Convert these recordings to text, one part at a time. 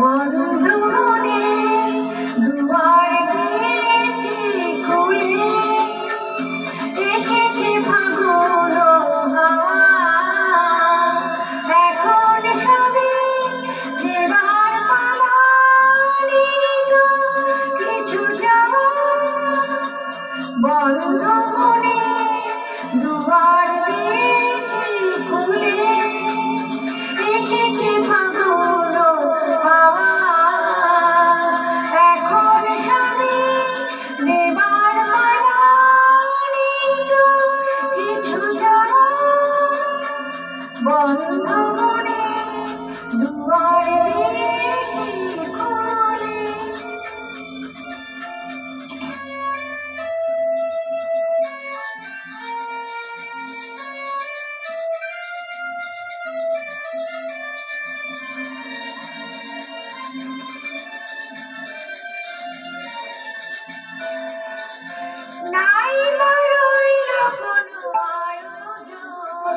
বন্ধু মনে দুয়ার দিয়েছি খুলে, এসেছে ফাগুন হাওয়া, এখন সবে দেবার পালা, কিছু যাওয়া। বন্ধু মনে দুয়ার দিয়েছি খুলে, এসেছে ফাগুন হাওয়া, এখন সবে দেবার পালা, কিছু যাওয়া। বন্ধু মনে দুয়ার দিয়েছি খুলে। নাই বা রইল কোনো আয়োজন,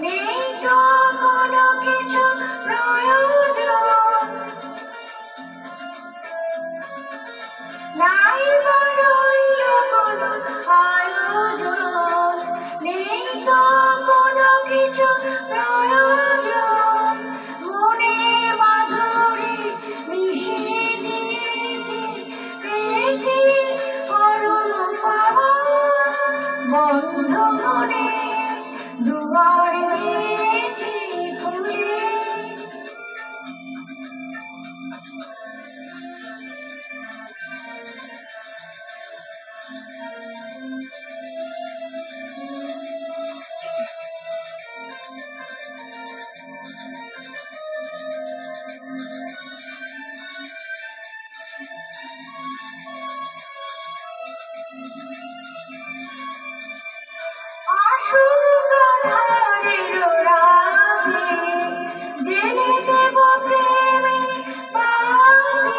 নেই তো কোনো কিছু প্রয়োজন। নাই বা রইল কোনো আয়োজন, নেই তো কোনো কিছু প্রয়োজন। মনে মাধুরী মিশিয়ে দিয়েছি, পেয়েছি পরম পাওয়া। বন্ধু মনে দুয়ার দিয়েছি খুলে। আসুক আঁধারের রাতে, জেলে দেব প্রেমে বাতি।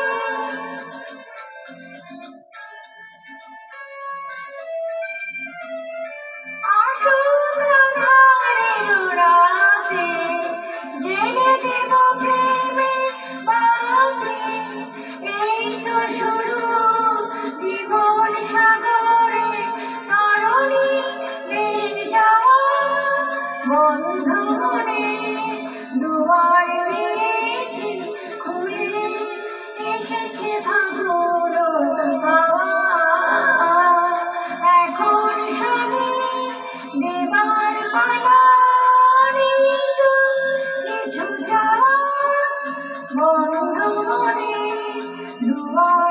আসুক আঁধারের রাতে, জেলে দেব প্রেমে বাতি। এই তো শুরু জীবন সাগরে তরণী বেয়ে যাওয়া। বন্ধু মনে দুয়ার দিয়েছি খুলে, এসেছে ফাগুন হাওয়া, এখন সবে দেবার পালা, কিছু যাওয়া। বন্ধু মনে দুয়ার